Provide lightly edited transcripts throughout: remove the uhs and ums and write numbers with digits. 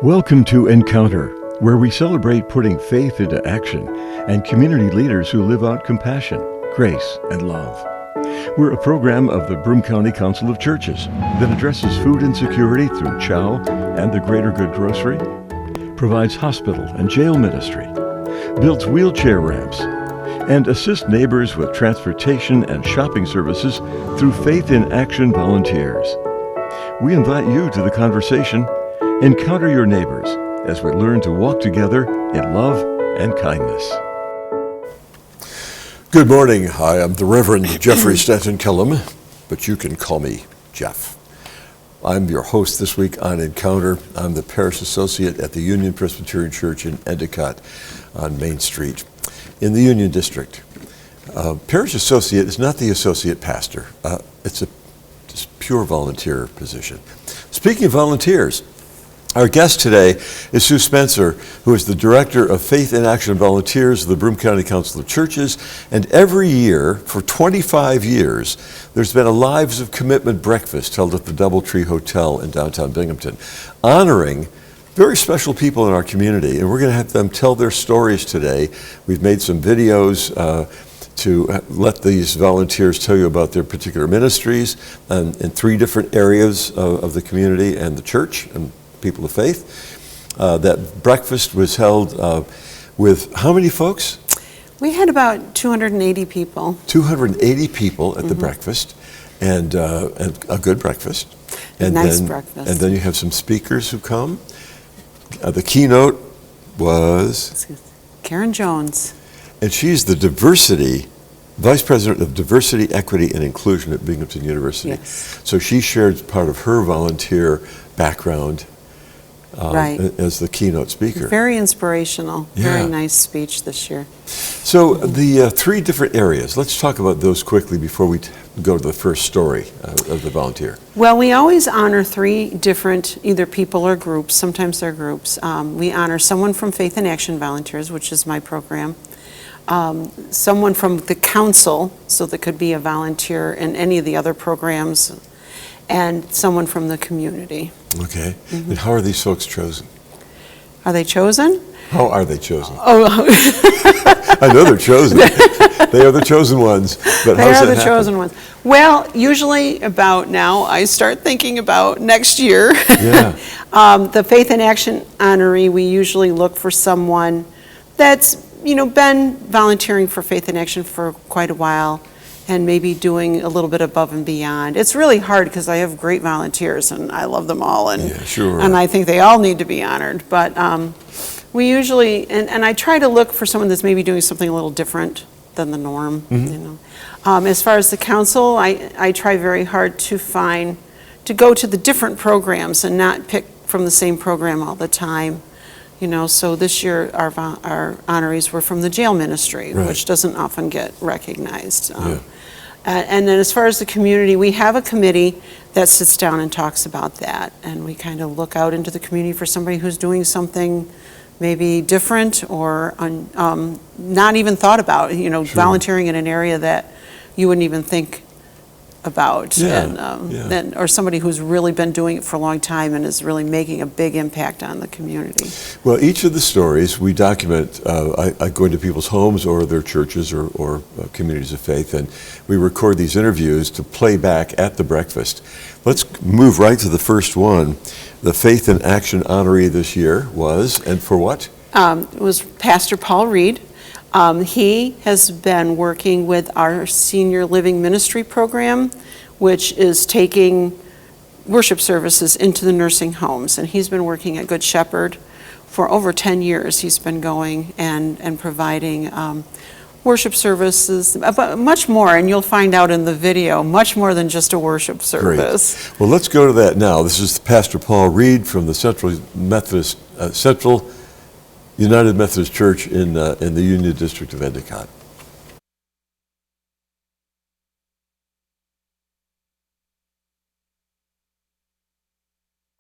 Welcome to Encounter, where we celebrate putting faith into action and community leaders who live out compassion, grace, and love. We're a program of the Broome County Council of Churches that addresses food insecurity through CHOW and the Greater Good Grocery, provides hospital and jail ministry, builds wheelchair ramps, and assists neighbors with transportation and shopping services through Faith in Action volunteers. We invite you to the conversation. Encounter your neighbors as we learn to walk together in love and kindness. Good morning. Hi, I'm the Reverend Jeffrey Stanton Kellam, but you can call me Jeff. I'm your host this week on Encounter. I'm the Parish Associate at the Union Presbyterian Church in Endicott on Main Street in the Union District. Parish Associate is not the Associate Pastor. It's a just pure volunteer position. Speaking of volunteers, our guest today is Sue Spencer, who is the Director of Faith in Action Volunteers of the Broome County Council of Churches. And every year, for 25 years, there's been a Lives of Commitment breakfast held at the Doubletree Hotel in downtown Binghamton, honoring very special people in our community. And we're going to have them tell their stories today. We've made some videos to let these volunteers tell you about their particular ministries in 3 different areas of the community and the church and people of faith. That breakfast was held with how many folks? We had about 280 people. 280 people at the breakfast, and a good breakfast. And nice breakfast. And then you have some speakers who come. The keynote was? Karen Jones. And she's the Vice President of Diversity, Equity, and Inclusion at Binghamton University. Yes. So she shared part of her volunteer background right. as the keynote speaker. Very inspirational. Yeah. Very nice speech this year. So the 3 different areas, let's talk about those quickly before we go to the first story of the volunteer. Well, we always honor 3 different either people or groups. Sometimes they're groups. We honor someone from Faith in Action Volunteers, which is my program. Someone from the council, so that could be a volunteer in any of the other programs, and someone from the community. Okay. And how are these folks chosen? Are they chosen? How are they chosen? Oh, I know they're chosen. They are the chosen ones. But they are the chosen ones. Well, usually about now, I start thinking about next year. Yeah. The Faith in Action honoree, we usually look for someone that's been volunteering for Faith in Action for quite a while, and maybe doing a little bit above and beyond. It's really hard because I have great volunteers and I love them all, and yeah, sure. And I think they all need to be honored. But we usually, and I try to look for someone that's maybe doing something a little different than the norm. As far as the council, I try very hard to go to the different programs and not pick from the same program all the time. So this year our honorees were from the jail ministry, right, which doesn't often get recognized. Yeah. And then as far as the community, we have a committee that sits down and talks about that. And we kind of look out into the community for somebody who's doing something maybe different or not even thought about, Sure. volunteering in an area that you wouldn't even think about. Yeah. And or somebody who's really been doing it for a long time and is really making a big impact on the community. Well, each of the stories we document. I go into people's homes or their churches or communities of faith, and we record these interviews to play back at the breakfast. Let's move right to the first one. The Faith in Action honoree this year was, and for what? It was Pastor Paul Reed. He has been working with our senior living ministry program, which is taking worship services into the nursing homes. And he's been working at Good Shepherd for over 10 years. He's been going and providing worship services, but much more, and you'll find out in the video, much more than just a worship service. Great. Well, let's go to that now. This is Pastor Paul Reed from the Central United Methodist Church in the Union District of Endicott.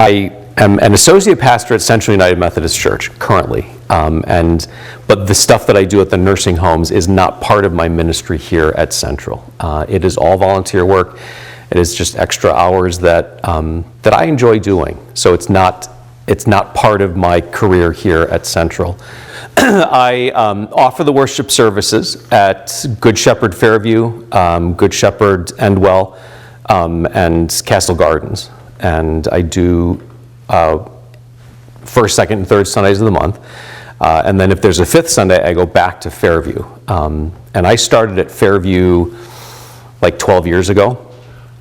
I am an associate pastor at Central United Methodist Church currently, but the stuff that I do at the nursing homes is not part of my ministry here at Central. It is all volunteer work. It is just extra hours that I enjoy doing. So it's not it's not part of my career here at Central. I offer the worship services at Good Shepherd Fairview, Good Shepherd Endwell, and Castle Gardens. And I do first, second, and third Sundays of the month. And then if there's a fifth Sunday, I go back to Fairview. And I started at Fairview like 12 years ago.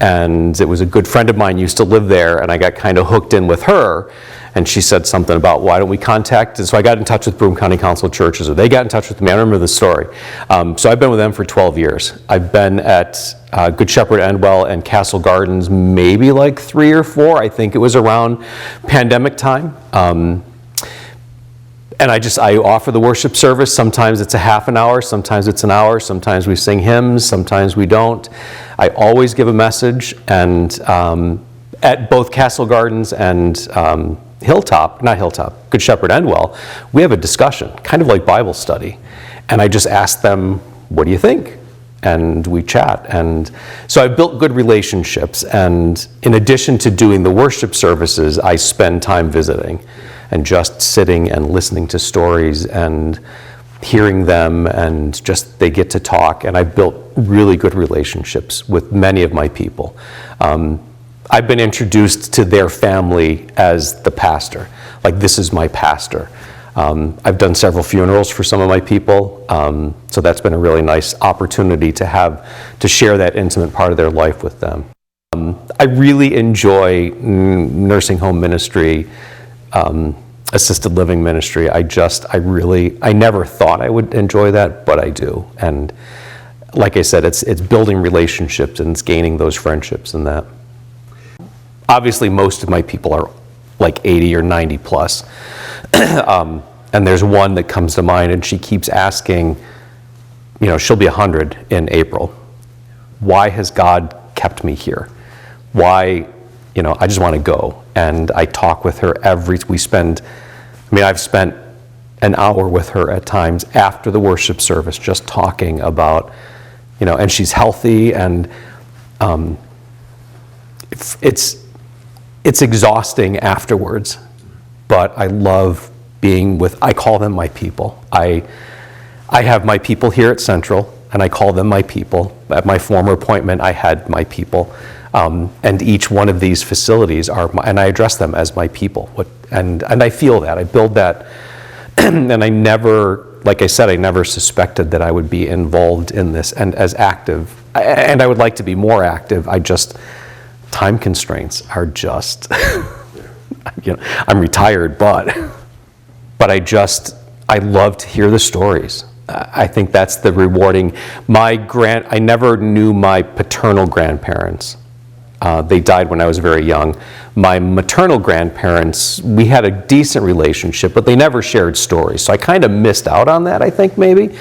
And it was a good friend of mine used to live there, and I got kind of hooked in with her. And she said something about, why don't we contact, and so I got in touch with Broome County Council of Churches, or they got in touch with me. I remember the story. So I've been with them for 12 years. I've been at Good Shepherd Endwell and Castle Gardens maybe like 3 or 4. I think it was around pandemic time. And I offer the worship service. Sometimes it's a half an hour, sometimes it's an hour, sometimes we sing hymns, sometimes we don't. I always give a message, and at both Castle Gardens and Good Shepherd Endwell, we have a discussion, kind of like Bible study. And I just ask them, what do you think? And we chat. And so I've built good relationships. And in addition to doing the worship services, I spend time visiting and just sitting and listening to stories and hearing them, and just they get to talk. And I've built really good relationships with many of my people. I've been introduced to their family as the pastor. Like, this is my pastor. I've done several funerals for some of my people, so that's been a really nice opportunity to share that intimate part of their life with them. I really enjoy nursing home ministry, assisted living ministry. I never thought I would enjoy that, but I do. And like I said, it's building relationships and it's gaining those friendships and that. Obviously, most of my people are like 80 or 90 plus. And there's one that comes to mind, and she keeps asking, she'll be 100 in April. Why has God kept me here? Why, I just want to go. And I talk with her I've spent an hour with her at times after the worship service, just talking about, and she's healthy, and it's exhausting afterwards, but I love being I call them my people. I have my people here at Central, and I call them my people. At my former appointment, I had my people. And each one of these facilities and I address them as my people. And I feel that, I build that, and I never, like I said, I never suspected that I would be involved in this and as active. And I would like to be more active. Time constraints are just, I'm retired, but I love to hear the stories. I think that's the rewarding. I never knew my paternal grandparents. They died when I was very young. My maternal grandparents, we had a decent relationship, but they never shared stories. So I kind of missed out on that, I think, maybe.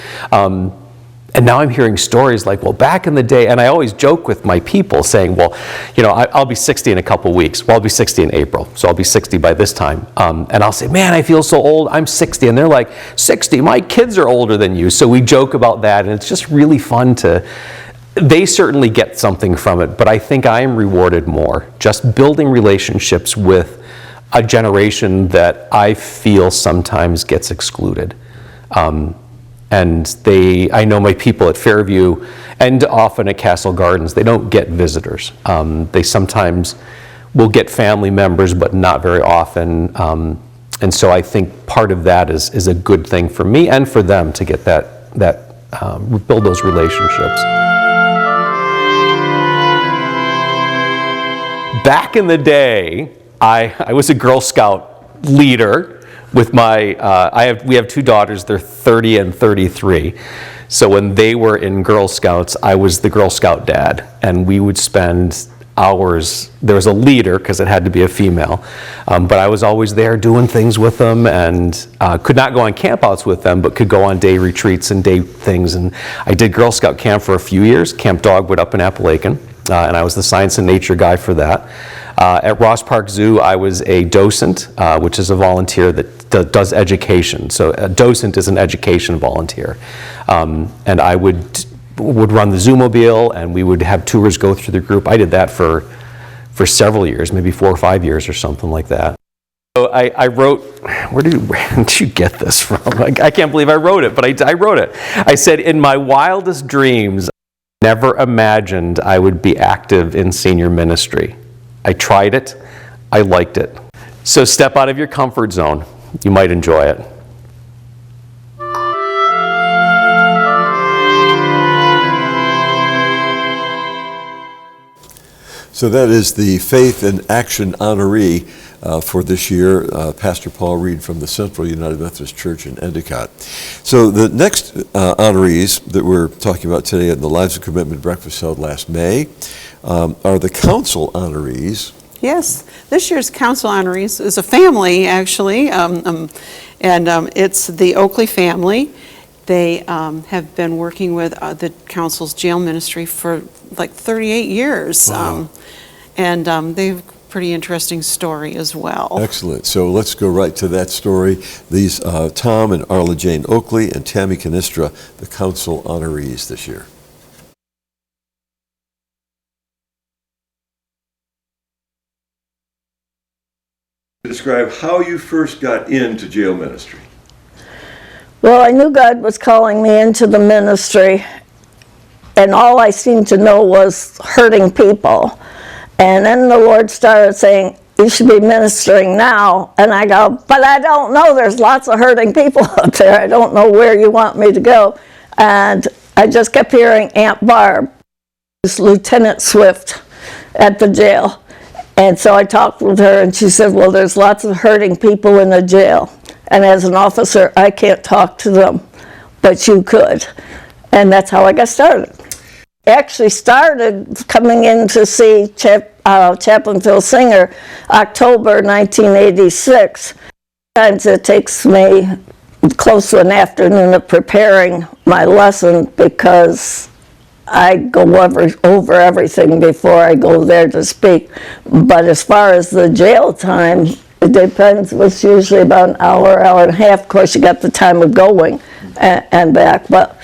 And now I'm hearing stories like, well, back in the day, and I always joke with my people saying, well, I'll be 60 in a couple weeks. Well, I'll be 60 in April, so I'll be 60 by this time. And I'll say, man, I feel so old. I'm 60. And they're like, 60? My kids are older than you. So we joke about that, and it's just really fun they certainly get something from it, but I think I am rewarded more just building relationships with a generation that I feel sometimes gets excluded. And I know my people at Fairview and often at Castle Gardens, they don't get visitors. They sometimes will get family members, but not very often. And so I think part of that is a good thing for me and for them to get build those relationships. Back in the day, I was a Girl Scout leader with we have 2 daughters, they're 30 and 33. So when they were in Girl Scouts, I was the Girl Scout dad, and we would spend hours. There was a leader, because it had to be a female, but I was always there doing things with them, and could not go on campouts with them, but could go on day retreats and day things. And I did Girl Scout camp for a few years, Camp Dogwood up in Appalachian, and I was the science and nature guy for that. At Ross Park Zoo, I was a docent, which is a volunteer that does education. So a docent is an education volunteer. And I would run the Zoomobile, and we would have tours go through the group. I did that for several years, maybe 4 or 5 years or something like that. So I wrote, where did you get this from? I can't believe I wrote it, but I wrote it. I said, in my wildest dreams, I never imagined I would be active in senior ministry. I tried it. I liked it. So step out of your comfort zone. You might enjoy it. So that is the Faith and Action honoree for this year, Pastor Paul Reed from the Central United Methodist Church in Endicott. So the next honorees that we're talking about today at the Lives of Commitment breakfast held last May are the council honorees. Yes, this year's council honorees is a family, actually, and it's the Oakley family. They have been working with the council's jail ministry for like 38 years. Wow. And they have a pretty interesting story as well. Excellent. So let's go right to that story. These Tom and Arla Jane Oakley and Tammy Canistra, the council honorees this year. Describe how you first got into jail ministry. Well, I knew God was calling me into the ministry, and all I seemed to know was hurting people. And then the Lord started saying, you should be ministering now. And I go, but I don't know. There's lots of hurting people out there. I don't know where you want me to go. And I just kept hearing Aunt Barb, Lieutenant Swift at the jail. And so I talked with her, and she said, well, there's lots of hurting people in the jail. And as an officer, I can't talk to them, but you could. And that's how I got started. I actually started coming in to see Chaplain Phil Singer October 1986. Sometimes it takes me close to an afternoon of preparing my lesson because I go over everything before I go there to speak. But as far as the jail time, it depends. It's usually about an hour, hour and a half. Of course, you got the time of going and back. But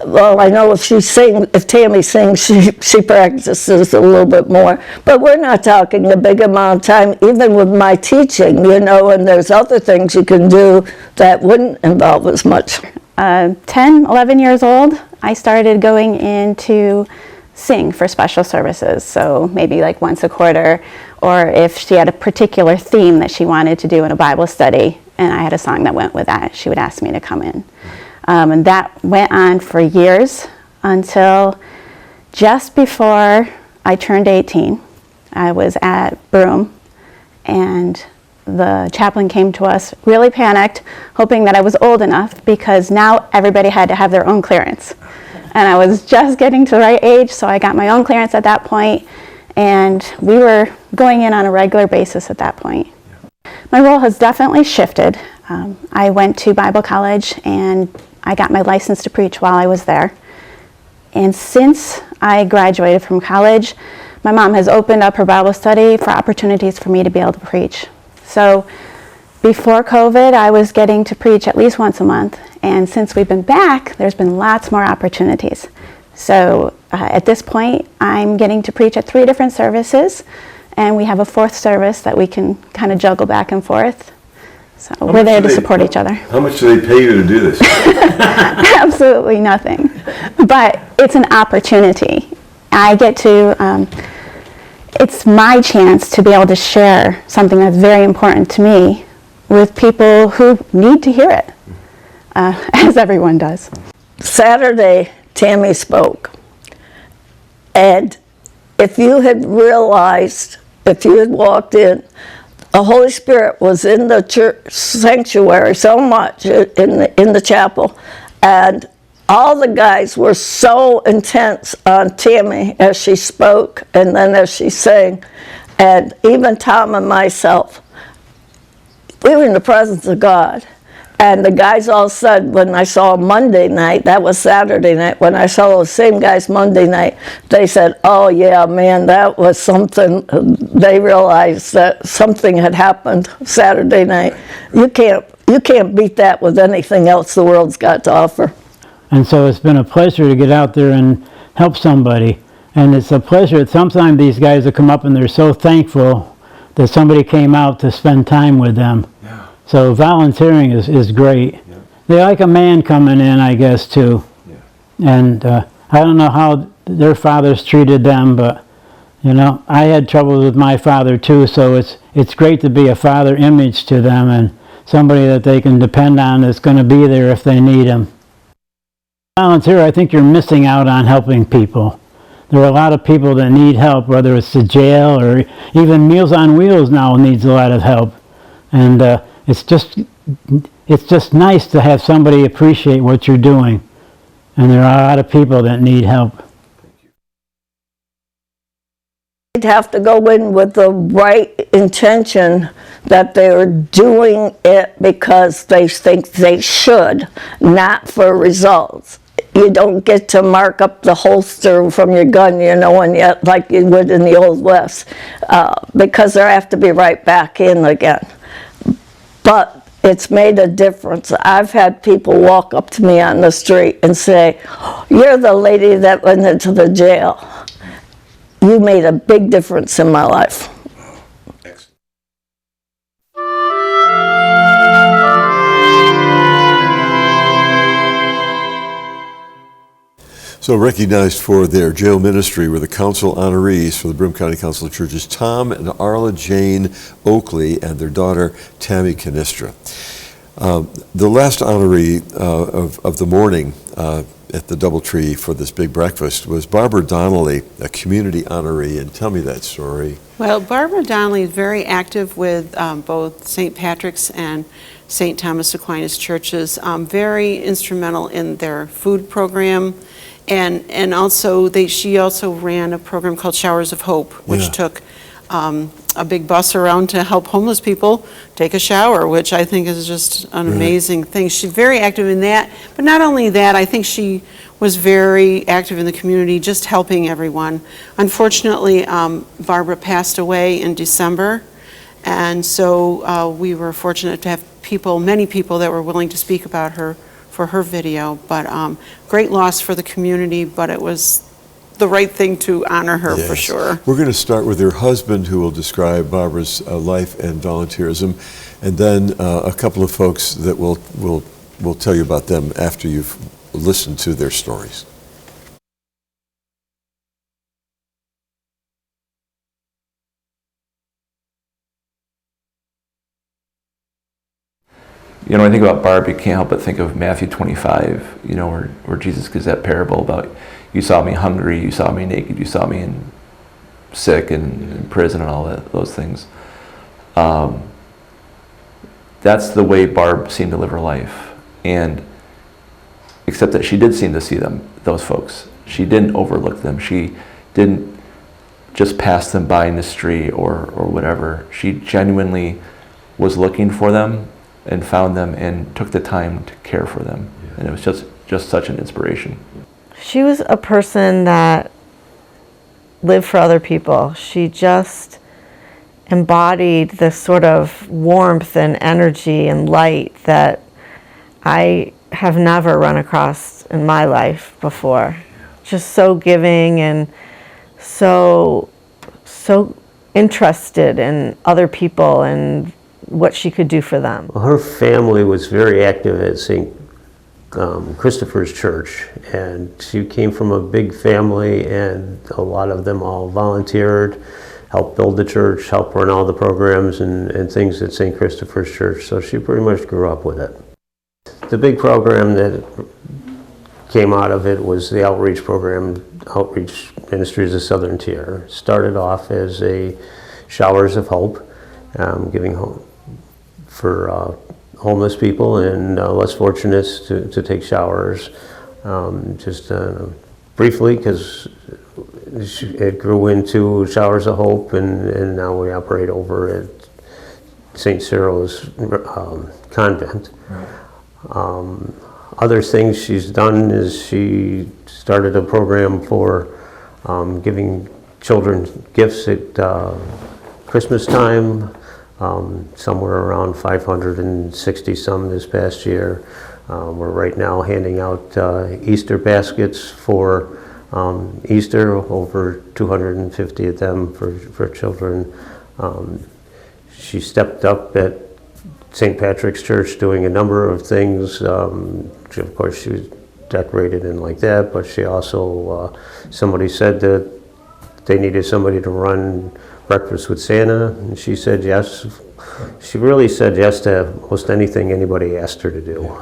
well, I know if Tammy sings, she practices a little bit more. But we're not talking a big amount of time, even with my teaching, and there's other things you can do that wouldn't involve as much. 10, 11 years old, I started going in to sing for special services. So maybe like once a quarter, or if she had a particular theme that she wanted to do in a Bible study, and I had a song that went with that, she would ask me to come in. And that went on for years until just before I turned 18. I was at Broome, and the chaplain came to us, really panicked, hoping that I was old enough, because now everybody had to have their own clearance. And I was just getting to the right age, so I got my own clearance at that point, and we were going in on a regular basis at that point. My role has definitely shifted. I went to Bible college, and I got my license to preach while I was there. And since I graduated from college, my mom has opened up her Bible study for opportunities for me to be able to preach. So before COVID, I was getting to preach at least once a month. And since we've been back, there's been lots more opportunities. So at this point, I'm getting to preach at 3 different services. And we have a 4th service that we can kind of juggle back and forth. So we're there to support each other. How much do they pay you to do this? Absolutely nothing. But it's an opportunity. I get to, it's my chance to be able to share something that's very important to me with people who need to hear it, as everyone does. Saturday, Tammy spoke. And if you had realized, if you had walked in, the Holy Spirit was in the church sanctuary so much, in the chapel, and all the guys were so intense on Tammy as she spoke and then as she sang, and even Tom and myself, we were in the presence of God. And the guys all said, when I saw Monday night, that was Saturday night, when I saw those same guys Monday night, they said, oh yeah, man, that was something. They realized that something had happened Saturday night. You can't beat that with anything else the world's got to offer. And so it's been a pleasure to get out there and help somebody. And it's a pleasure. Sometimes these guys will come up and they're so thankful that somebody came out to spend time with them. Yeah. So volunteering is great. Yeah. They like a man coming in, I guess, too. Yeah. And I don't know how their fathers treated them, but you know, I had trouble with my father too, so it's great to be a father image to them and somebody that they can depend on that's going to be there if they need them. Volunteer, I think you're missing out on helping people. There are a lot of people that need help, whether it's the jail or even Meals on Wheels now needs a lot of help. And it's just nice to have somebody appreciate what you're doing. And there are a lot of people that need help. They'd have to go in with the right intention that they're doing it because they think they should, not for results. You don't get to mark up the holster from your gun, you know, and yet like you would in the Old West, because they have to be right back in again. But it's made a difference. I've had people walk up to me on the street and say, "You're the lady that went into the jail. You made a big difference in my life." So recognized for their jail ministry were the council honorees for the Broome County Council of Churches, Tom and Arla Jane Oakley, and their daughter, Tammy Canistra. The last honoree of the morning at the Doubletree for this big breakfast was Barbara Donnelly, a community honoree, and tell me that story. Well, Barbara Donnelly is very active with both St. Patrick's and St. Thomas Aquinas churches, very instrumental in their food program, and also she also ran a program called Showers of Hope, which took a big bus around to help homeless people take a shower, which I think is just an amazing thing. She's very active in that, but not only that, I think she was very active in the community, just helping everyone. Unfortunately, Barbara passed away in December, and so we were fortunate to have many people that were willing to speak about her for her video, but great loss for the community, but it was the right thing to honor her for sure. We're going to start with her husband, who will describe Barbara's life and volunteerism, and then a couple of folks that will tell you about them after you've listened to their stories. You know, when I think about Barb, you can't help but think of Matthew 25, you know, where Jesus gives that parable about, you saw me hungry, you saw me naked, you saw me sick and in prison and all those things. That's the way Barb seemed to live her life. And except that she did seem to see those folks. She didn't overlook them. She didn't just pass them by in the street or whatever. She genuinely was looking for them and found them and took the time to care for them. Yeah. And it was just such an inspiration. She was a person that lived for other people. She just embodied this sort of warmth and energy and light that I have never run across in my life before. Just so giving and so interested in other people and what she could do for them. Well, her family was very active at St. Christopher's Church, and she came from a big family, and a lot of them all volunteered, helped build the church, helped run all the programs and things at St. Christopher's Church, so she pretty much grew up with it. The big program that came out of it was the outreach program, Outreach Ministries of Southern Tier. Started off as a Showers of Hope, giving hope for homeless people and less fortunate to take showers. Just briefly, because it grew into Showers of Hope, and now we operate over at St. Cyril's convent. Right. Other things she's done is she started a program for giving children gifts at Christmas time, somewhere around 560 some this past year. We're right now handing out Easter baskets for Easter, over 250 of them for children. she stepped up at St. Patrick's Church doing a number of things. Of course, she was decorated and like that, but she also, somebody said that they needed somebody to run Breakfast with Santa, and she said yes. She really said yes to most anything anybody asked her to do,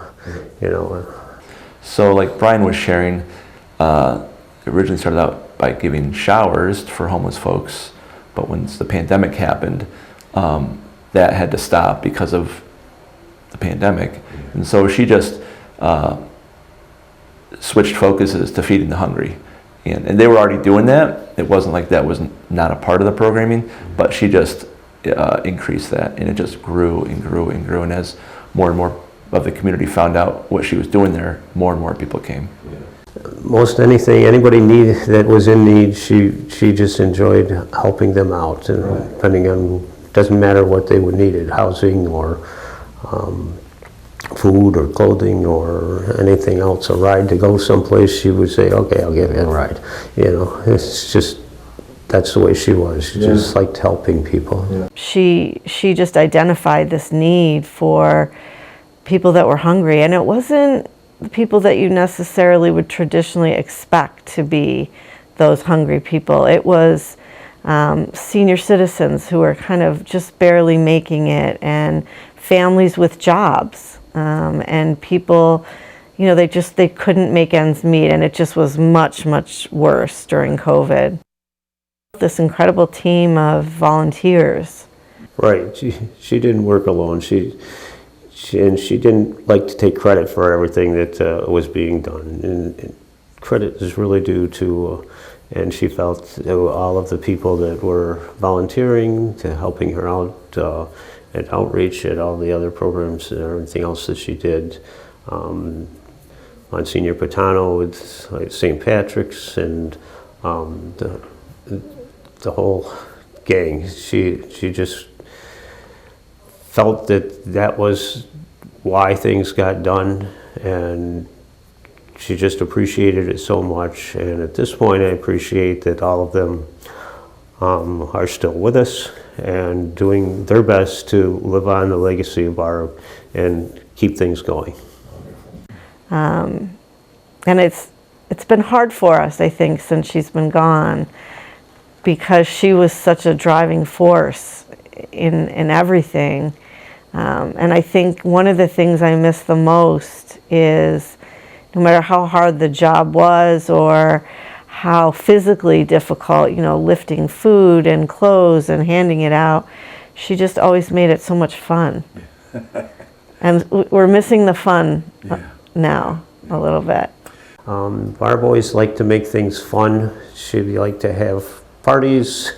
you know. So like Brian was sharing, it originally started out by giving showers for homeless folks, but once the pandemic happened, that had to stop because of the pandemic. And so she just switched focuses to feeding the hungry. And they were already doing that. It wasn't like that was not a part of the programming, but she just increased that, and it just grew and grew and grew. And as more and more of the community found out what she was doing there, more and more people came. Most anything, anybody that was in need, she just enjoyed helping them out, and depending on, doesn't matter what they would needed, housing or food or clothing or anything else, a ride to go someplace, she would say, okay, I'll give you a ride. You know, it's just, that's the way she was. She just liked helping people. Yeah. She just identified this need for people that were hungry, and it wasn't the people that you necessarily would traditionally expect to be those hungry people. It was senior citizens who were kind of just barely making it, and families with jobs, and people, you know, they couldn't make ends meet, and it just was much, much worse during COVID. This incredible team of volunteers. Right, she didn't work alone. She didn't like to take credit for everything that was being done, and credit is really due to, and she felt all of the people that were volunteering, to helping her out at outreach, at all the other programs and everything else that she did. Monsignor Patano with like St. Patrick's, and the whole gang. She just felt that was why things got done, and she just appreciated it so much. And at this point, I appreciate that all of them are still with us and doing their best to live on the legacy of Barb and keep things going. And it's been hard for us, I think, since she's been gone, because she was such a driving force in everything. And I think one of the things I miss the most is, no matter how hard the job was or how physically difficult, you know, lifting food and clothes and handing it out, she just always made it so much fun. And we're missing the fun now a little bit. Barb always liked to make things fun. She'd like to have parties.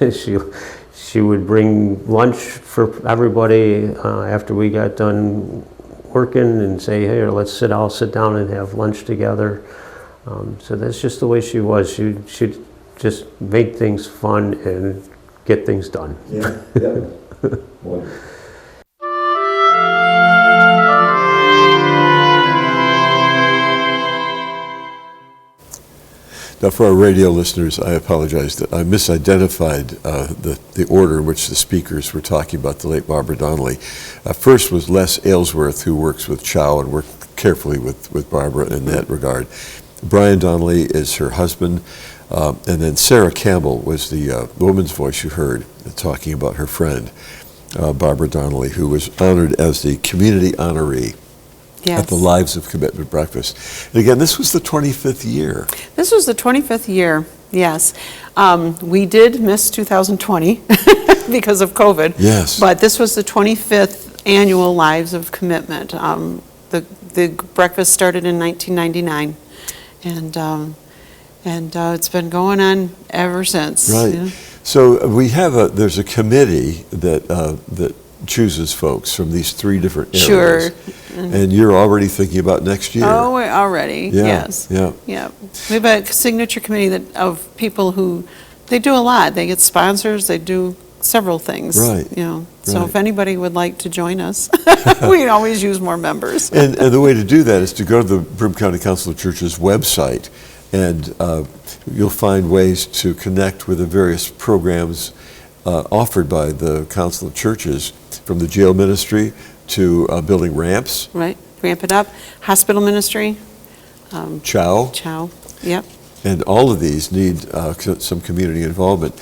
She would bring lunch for everybody after we got done working, and say, hey, let's all sit down and have lunch together. So that's just the way she was. She'd just make things fun and get things done. Yeah. Now, for our radio listeners, I apologize that I misidentified the order in which the speakers were talking about the late Barbara Donnelly. First was Les Aylesworth, who works with Chow and worked carefully with Barbara in that regard. Brian Donnelly is her husband, and then Sarah Campbell was the woman's voice you heard talking about her friend, Barbara Donnelly, who was honored as the community honoree at the Lives of Commitment breakfast. And again, this was the 25th year. This was the 25th year, yes. We did miss 2020 because of COVID. Yes. But this was the 25th annual Lives of Commitment. The breakfast started in 1999, and it's been going on ever since. Right. Yeah. So we have there's a committee that chooses folks from these three different areas. Sure. And you're already thinking about next year. Oh, we're already, yes. Yeah. We have a signature committee of people who, they do a lot. They get sponsors, they do several things. Right. You know, so Right. if anybody would like to join us, we can always use more members. And the way to do that is to go to the Broome County Council of Churches website, and you'll find ways to connect with the various programs offered by the Council of Churches, from the jail ministry to building ramps, Right, ramp it up. Hospital ministry, chow, yep. and all of these need some community involvement.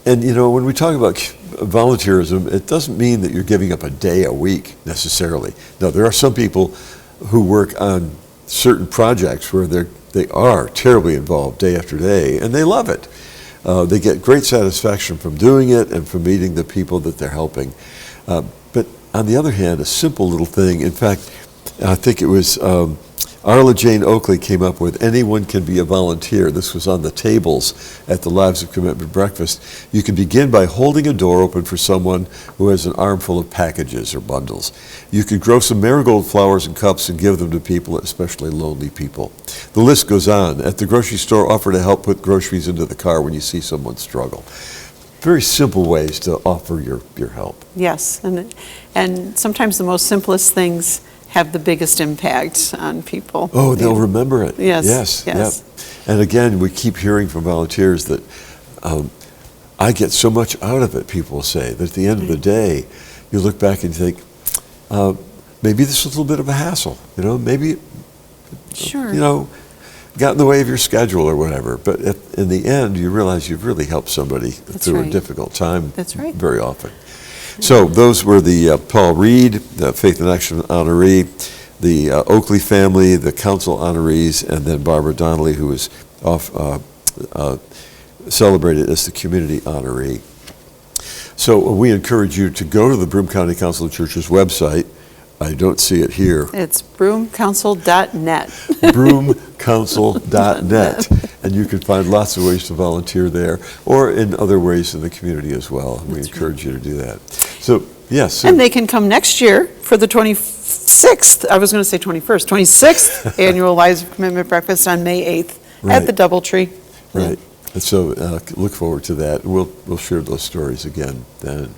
And you know, when we talk about volunteerism, it doesn't mean that you're giving up a day a week necessarily. No, there are some people who work on certain projects where they are terribly involved day after day, and they love it. They get great satisfaction from doing it and from meeting the people that they're helping. But on the other hand, a simple little thing, in fact, I think it was Arla Jane Oakley came up with, anyone can be a volunteer. This was on the tables at the Lives of Commitment breakfast. You can begin by holding a door open for someone who has an armful of packages or bundles. You could grow some marigold flowers in cups and give them to people, especially lonely people. The list goes on. At the grocery store, offer to help put groceries into the car when you see someone struggle. Very simple ways to offer your help. Yes, and sometimes the most simplest things have the biggest impact on people. Oh, they'll remember it. Yes. Yep. And again, we keep hearing from volunteers that I get so much out of it, people say, that at the end of the day, you look back and think, maybe this was a little bit of a hassle, you know, maybe, Sure. you know, got in the way of your schedule or whatever. But in the end, you realize you've really helped somebody through right. a difficult time. That's right. Very often. So those were the Paul Reed, the Faith in Action honoree, the Oakley family, the council honorees, and then Barbara Donnelly, who was celebrated as the community honoree. So we encourage you to go to the Broome County Council of Churches website. I don't see it here. It's broomecouncil.net. broomecouncil.net. And you can find lots of ways to volunteer there, or in other ways in the community as well. We encourage you to do that. So, yes. And they can come next year for the 26th, I was going to say 21st, 26th annual Lives of Commitment Breakfast on May 8th at the Doubletree. Right. And so look forward to that. We'll share those stories again then.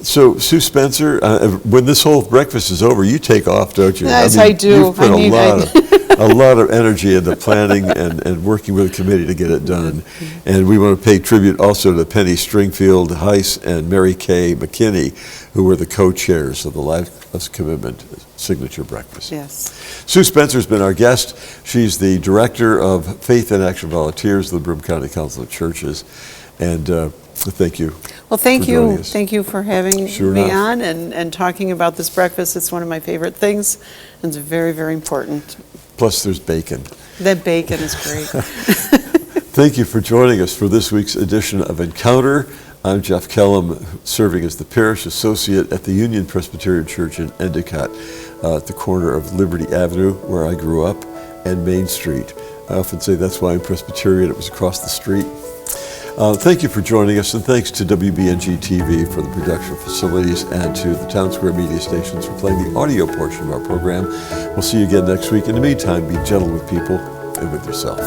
So, Sue Spencer, when this whole breakfast is over, you take off, don't you? Yes, I do. You've put a lot of energy into planning and working with the committee to get it done. And we want to pay tribute also to Penny Stringfield Heiss and Mary Kay McKinney, who were the co-chairs of the Lives of Commitment Signature Breakfast. Yes. Sue Spencer's been our guest. She's the director of Faith in Action Volunteers of the Broome County Council of Churches. And thank you. Well, thank for you. joining us. Thank you for having Sure me enough. on and talking about this breakfast. It's one of my favorite things, and it's very, very important. Plus, there's bacon. That bacon is great. Thank you for joining us for this week's edition of Encounter. I'm Jeff Kellam, serving as the Parish Associate at the Union Presbyterian Church in Endicott, at the corner of Liberty Avenue, where I grew up, and Main Street. I often say that's why I'm Presbyterian. It was across the street. Thank you for joining us, and thanks to WBNG TV for the production facilities and to the Town Square media stations for playing the audio portion of our program. We'll see you again next week. In the meantime, be gentle with people and with yourself.